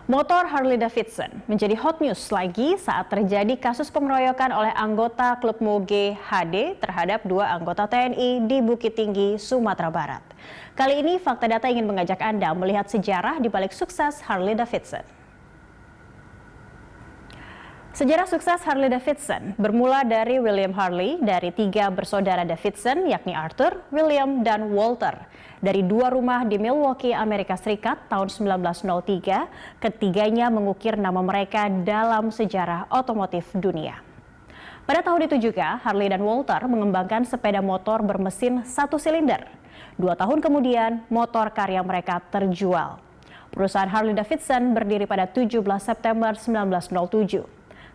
Motor Harley Davidson menjadi hot news lagi saat terjadi kasus pengeroyokan oleh anggota klub Moge HD terhadap dua anggota TNI di Bukit Tinggi, Sumatera Barat. Kali ini Fakta Data ingin mengajak Anda melihat sejarah di balik sukses Harley Davidson. Sejarah sukses Harley Davidson bermula dari William Harley dari tiga bersaudara Davidson yakni Arthur, William, dan Walter. Dari dua rumah di Milwaukee, Amerika Serikat tahun 1903, ketiganya mengukir nama mereka dalam sejarah otomotif dunia. Pada tahun itu juga, Harley dan Walter mengembangkan sepeda motor bermesin satu silinder. 2 tahun kemudian, motor karya mereka terjual. Perusahaan Harley Davidson berdiri pada 17 September 1907.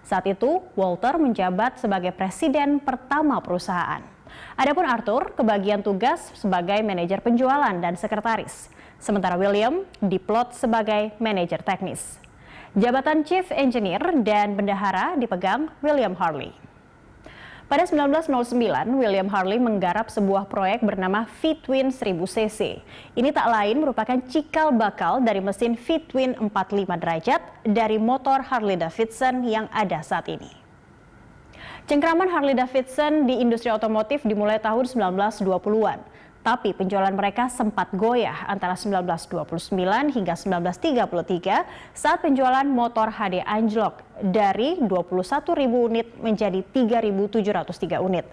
Saat itu, Walter menjabat sebagai presiden pertama perusahaan. Adapun Arthur kebagian tugas sebagai manajer penjualan dan sekretaris. Sementara William diplot sebagai manajer teknis. Jabatan Chief Engineer dan bendahara dipegang William Harley. Pada 1909, William Harley menggarap sebuah proyek bernama V-Twin 1000cc. Ini tak lain merupakan cikal bakal dari mesin V-Twin 45 derajat dari motor Harley Davidson yang ada saat ini. Cengkraman Harley Davidson di industri otomotif dimulai tahun 1920-an. Tapi penjualan mereka sempat goyah antara 1929 hingga 1933 saat penjualan motor HD anjlok dari 21.000 unit menjadi 3.703 unit.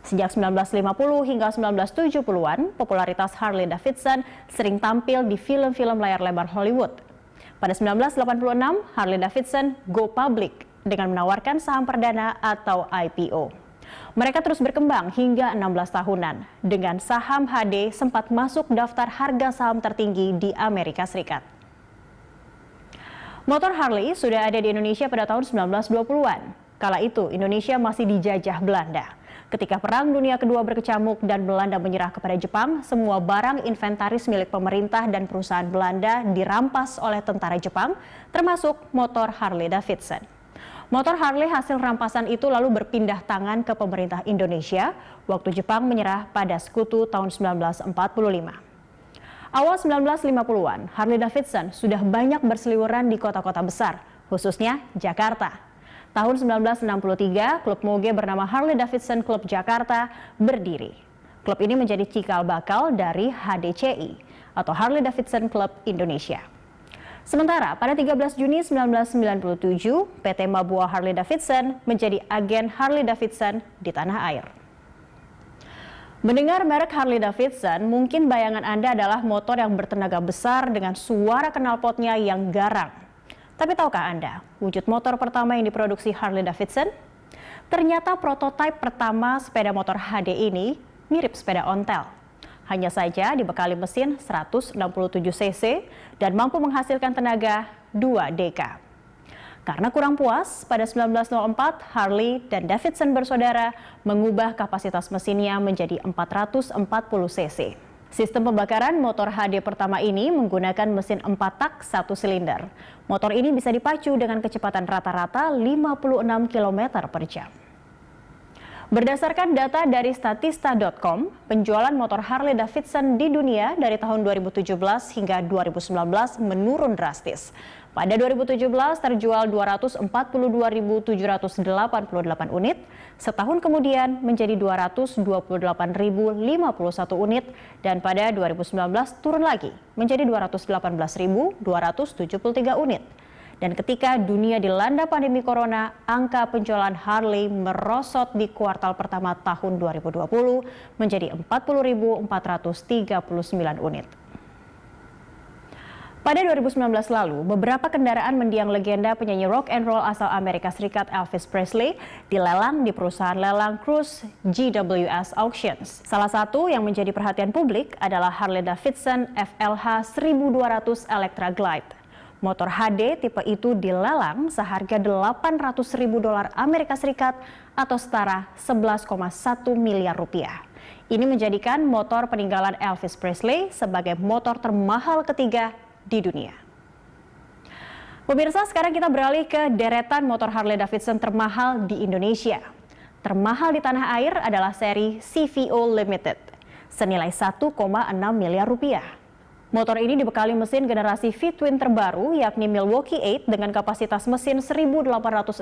Sejak 1950 hingga 1970-an, popularitas Harley Davidson sering tampil di film-film layar lebar Hollywood. Pada 1986, Harley Davidson go public dengan menawarkan saham perdana atau IPO. Mereka terus berkembang hingga 16 tahunan. Dengan saham HD sempat masuk daftar harga saham tertinggi di Amerika Serikat. Motor Harley sudah ada di Indonesia pada tahun 1920-an. Kala itu Indonesia masih dijajah Belanda. Ketika Perang Dunia Kedua berkecamuk dan Belanda menyerah kepada Jepang, semua barang inventaris milik pemerintah dan perusahaan Belanda dirampas oleh tentara Jepang, termasuk motor Harley Davidson. Motor Harley hasil rampasan itu lalu berpindah tangan ke pemerintah Indonesia waktu Jepang menyerah pada Sekutu tahun 1945. Awal 1950-an, Harley Davidson sudah banyak berseliweran di kota-kota besar, khususnya Jakarta. Tahun 1963, klub Moge bernama Harley Davidson Club Jakarta berdiri. Klub ini menjadi cikal bakal dari HDCI atau Harley Davidson Club Indonesia. Sementara pada 13 Juni 1997, PT Mabua Harley Davidson menjadi agen Harley Davidson di tanah air. Mendengar merek Harley Davidson, mungkin bayangan Anda adalah motor yang bertenaga besar dengan suara knalpotnya yang garang. Tapi tahukah Anda, wujud motor pertama yang diproduksi Harley Davidson? Ternyata prototipe pertama sepeda motor HD ini mirip sepeda ontel. Hanya saja dibekali mesin 167 cc dan mampu menghasilkan tenaga 2 dk. Karena kurang puas, pada 1904 Harley dan Davidson bersaudara mengubah kapasitas mesinnya menjadi 440 cc. Sistem pembakaran motor HD pertama ini menggunakan mesin 4 tak 1 silinder. Motor ini bisa dipacu dengan kecepatan rata-rata 56 km per jam. Berdasarkan data dari statista.com, penjualan motor Harley Davidson di dunia dari tahun 2017 hingga 2019 menurun drastis. Pada 2017 terjual 242.788 unit, setahun kemudian menjadi 228.051 unit, dan pada 2019 turun lagi menjadi 218.273 unit. Dan ketika dunia dilanda pandemi corona, angka penjualan Harley merosot di kuartal pertama tahun 2020 menjadi 40.439 unit. Pada 2019 lalu, beberapa kendaraan mendiang legenda penyanyi rock and roll asal Amerika Serikat Elvis Presley dilelang di perusahaan lelang Cruise GWS Auctions. Salah satu yang menjadi perhatian publik adalah Harley Davidson FLH 1200 Electra Glide. Motor HD tipe itu dilelang seharga $800.000 Amerika Serikat atau setara 11,1 miliar rupiah. Ini menjadikan motor peninggalan Elvis Presley sebagai motor termahal ketiga di dunia. Pemirsa, sekarang kita beralih ke deretan motor Harley Davidson termahal di Indonesia. Termahal di tanah air adalah seri CVO Limited, senilai 1,6 miliar rupiah. Motor ini dibekali mesin generasi V-twin terbaru yakni Milwaukee 8 dengan kapasitas mesin 1868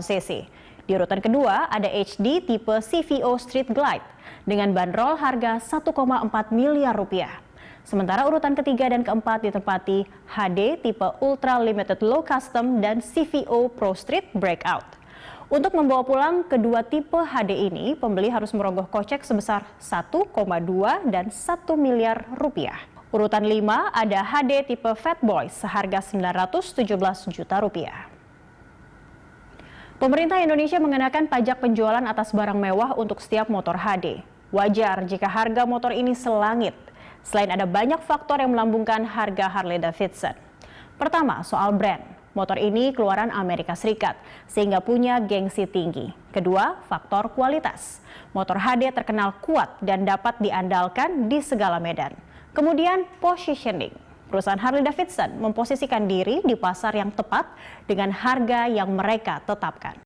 cc. Di urutan kedua ada HD tipe CVO Street Glide dengan bandrol harga 1,4 miliar rupiah. Sementara urutan ketiga dan keempat ditempati HD tipe Ultra Limited Low Custom dan CVO Pro Street Breakout. Untuk membawa pulang kedua tipe HD ini, pembeli harus merogoh kocek sebesar 1,2 dan 1 miliar rupiah. Urutan 5 ada HD tipe Fatboy seharga 917 juta rupiah. Pemerintah Indonesia mengenakan pajak penjualan atas barang mewah untuk setiap motor HD. Wajar jika harga motor ini selangit. Selain ada banyak faktor yang melambungkan harga Harley Davidson. Pertama, soal brand. Motor ini keluaran Amerika Serikat, sehingga punya gengsi tinggi. Kedua, faktor kualitas. Motor HD terkenal kuat dan dapat diandalkan di segala medan. Kemudian, positioning. Perusahaan Harley Davidson memposisikan diri di pasar yang tepat dengan harga yang mereka tetapkan.